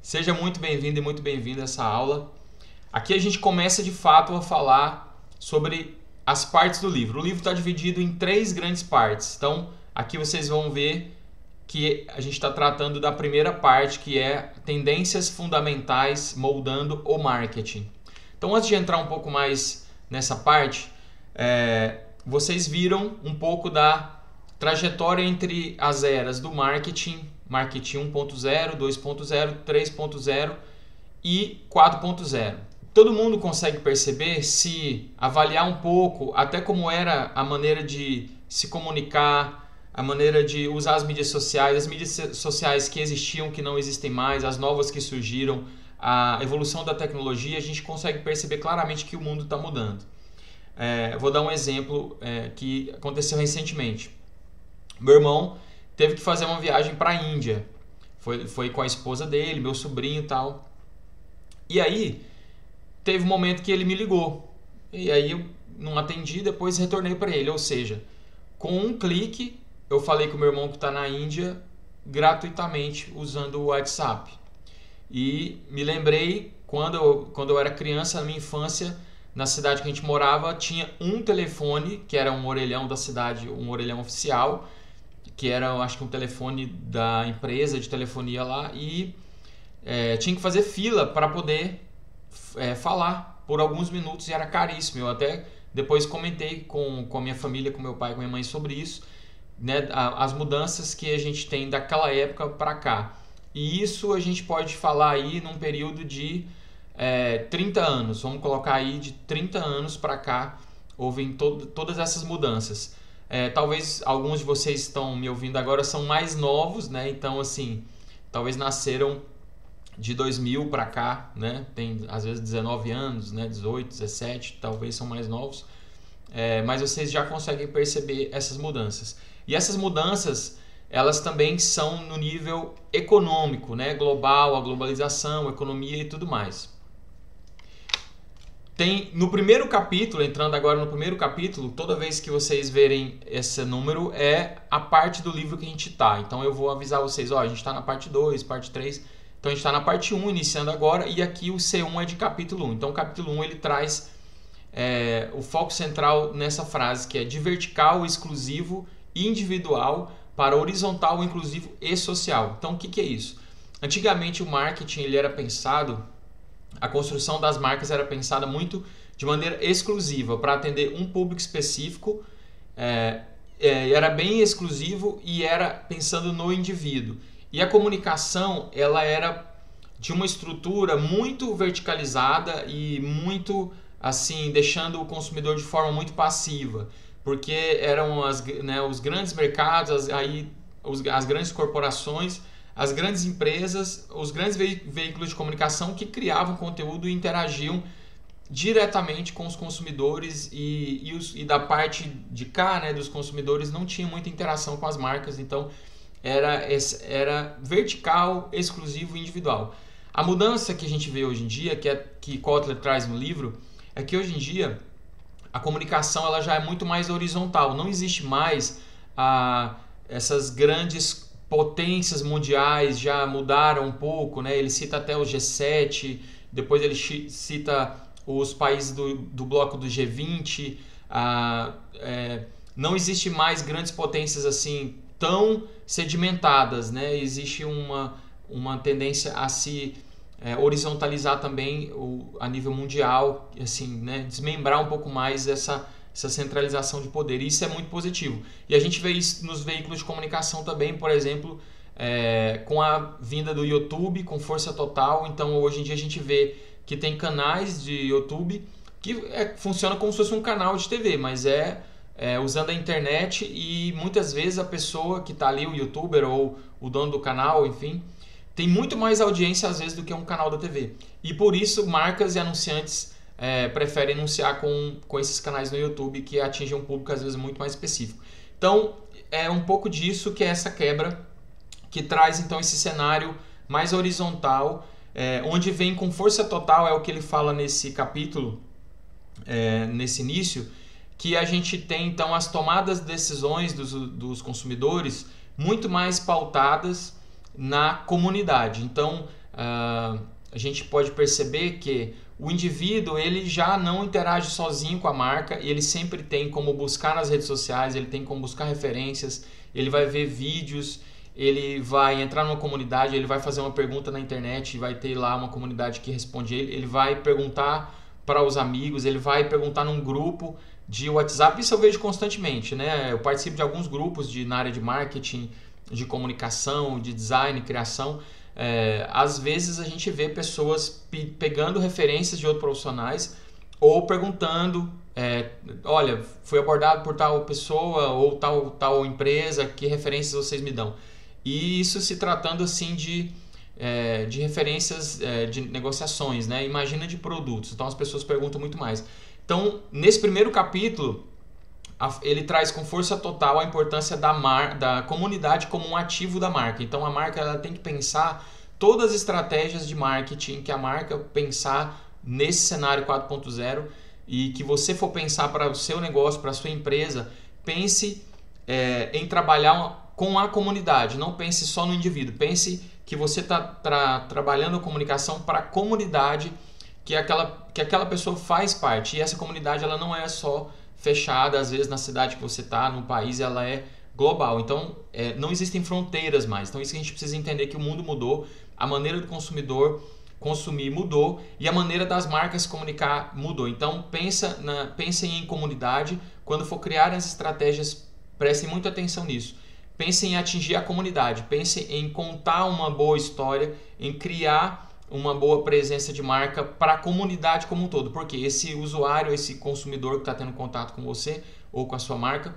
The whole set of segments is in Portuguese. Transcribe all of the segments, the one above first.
Seja muito bem-vindo e muito bem-vinda a essa aula. Aqui a gente começa de fato a falar sobre as partes do livro. O livro está dividido em 3 grandes partes. Então, aqui vocês vão ver que a gente está tratando da primeira parte, que é tendências fundamentais moldando o marketing. Então, antes de entrar um pouco mais nessa parte, vocês viram um pouco da trajetória entre as eras do marketing 1.0, 2.0, 3.0 e 4.0. Todo mundo consegue perceber, se avaliar um pouco até como era a maneira de se comunicar, a maneira de usar as mídias sociais que existiam, que não existem mais, as novas que surgiram, a evolução da tecnologia, a gente consegue perceber claramente que o mundo está mudando. Vou dar um exemplo que aconteceu recentemente. Meu irmão teve que fazer uma viagem para a Índia. Foi com a esposa dele, meu sobrinho e tal. E aí, teve um momento que ele me ligou. E aí eu não atendi, depois retornei para ele. Ou seja, com um clique, eu falei com o meu irmão que está na Índia gratuitamente usando o WhatsApp. E me lembrei, quando eu era criança, na minha infância, na cidade que a gente morava, tinha um telefone, que era um orelhão da cidade, um orelhão oficial, que era, acho que um telefone da empresa de telefonia lá, e tinha que fazer fila para poder falar por alguns minutos, e era caríssimo. Eu até depois comentei com a minha família, com meu pai e com minha mãe sobre isso, né, as mudanças que a gente tem daquela época para cá. E isso a gente pode falar aí num período de 30 anos, vamos colocar aí de 30 anos para cá, houve todas essas mudanças. Talvez alguns de vocês estão me ouvindo agora são mais novos, né? Então, assim, talvez nasceram de 2000 para cá, né? Tem às vezes 19 anos, né? 18, 17, talvez são mais novos. Mas vocês já conseguem perceber essas mudanças. E essas mudanças, elas também são no nível econômico, né? Global, a globalização, a economia e tudo mais. Tem no primeiro capítulo, entrando agora no primeiro capítulo, toda vez que vocês verem esse número, é a parte do livro que a gente está. Então eu vou avisar vocês, a gente está na parte 2, parte 3. Então a gente está na parte 1, iniciando agora, e aqui o C1 é de capítulo 1. Então o capítulo 1 ele traz o foco central nessa frase, que é de vertical, exclusivo e individual para horizontal, inclusivo e social. Então o que é isso? Antigamente o marketing ele era pensado, a construção das marcas era pensada muito de maneira exclusiva, para atender um público específico, era bem exclusivo e era pensando no indivíduo. E a comunicação ela era de uma estrutura muito verticalizada e muito assim, deixando o consumidor de forma muito passiva, porque eram os grandes mercados, as grandes corporações, as grandes empresas, os grandes veículos de comunicação que criavam conteúdo e interagiam diretamente com os consumidores, e da parte de cá, né, dos consumidores, não tinha muita interação com as marcas. Então era vertical, exclusivo e individual. A mudança que a gente vê hoje em dia, que Kotler traz no livro, é que hoje em dia a comunicação ela já é muito mais horizontal. Não existe mais essas grandes potências mundiais, já mudaram um pouco, né? Ele cita até o G7, depois ele cita os países do bloco do G20. Não existe mais grandes potências assim tão sedimentadas, né? Existe uma tendência a se horizontalizar também a nível mundial, assim, né? Desmembrar um pouco mais essa centralização de poder. E isso é muito positivo. E a gente vê isso nos veículos de comunicação também, por exemplo, com a vinda do YouTube com força total. Então hoje em dia a gente vê que tem canais de YouTube que funciona como se fosse um canal de TV, mas usando a internet, e muitas vezes a pessoa que está ali, o youtuber ou o dono do canal, enfim, tem muito mais audiência às vezes do que um canal da TV. E por isso marcas e anunciantes preferem anunciar com esses canais no YouTube, que atingem um público às vezes muito mais específico. Então é um pouco disso que é essa quebra, que traz então esse cenário mais horizontal, onde vem com força total, é o que ele fala nesse capítulo, nesse início, que a gente tem então as tomadas de decisões dos consumidores muito mais pautadas na comunidade. Então a gente pode perceber que o indivíduo ele já não interage sozinho com a marca, ele sempre tem como buscar nas redes sociais, ele tem como buscar referências, ele vai ver vídeos, ele vai entrar numa comunidade, ele vai fazer uma pergunta na internet e vai ter lá uma comunidade que responde ele vai perguntar para os amigos, ele vai perguntar num grupo de WhatsApp. Isso eu vejo constantemente, né? Eu participo de alguns grupos na área de marketing, de comunicação, de design, criação. Às vezes a gente vê pessoas pegando referências de outros profissionais ou perguntando, olha, fui abordado por tal pessoa ou tal empresa, que referências vocês me dão? E isso se tratando assim de referências de negociações, né? Imagina de produtos, então as pessoas perguntam muito mais. Então, nesse primeiro capítulo, ele traz com força total a importância da comunidade como um ativo da marca. Então a marca ela tem que pensar todas as estratégias de marketing que a marca pensar nesse cenário 4.0 e que você for pensar para o seu negócio, para a sua empresa, pense em trabalhar com a comunidade, não pense só no indivíduo, pense que você está trabalhando a comunicação para a comunidade que aquela pessoa faz parte, e essa comunidade ela não é só fechada, às vezes na cidade que você está, no país, ela é global. Então, não existem fronteiras mais. Então, isso que a gente precisa entender, que o mundo mudou, a maneira do consumidor consumir mudou e a maneira das marcas se comunicar mudou. Então, pensem em comunidade. Quando for criar as estratégias, prestem muita atenção nisso. Pensem em atingir a comunidade, pensem em contar uma boa história, em criar uma boa presença de marca para a comunidade como um todo, porque esse usuário, esse consumidor que está tendo contato com você ou com a sua marca,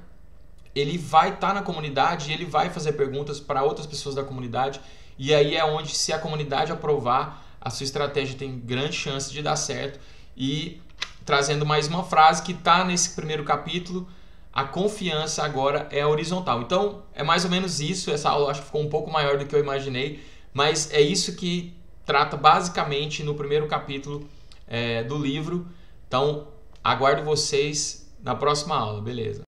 ele vai estar na comunidade e ele vai fazer perguntas para outras pessoas da comunidade, e aí é onde, se a comunidade aprovar, a sua estratégia tem grande chance de dar certo. E trazendo mais uma frase que está nesse primeiro capítulo, a confiança agora é horizontal. Então é mais ou menos isso. Essa aula acho que ficou um pouco maior do que eu imaginei, mas é isso que trata basicamente no primeiro capítulo do livro. Então aguardo vocês na próxima aula, beleza?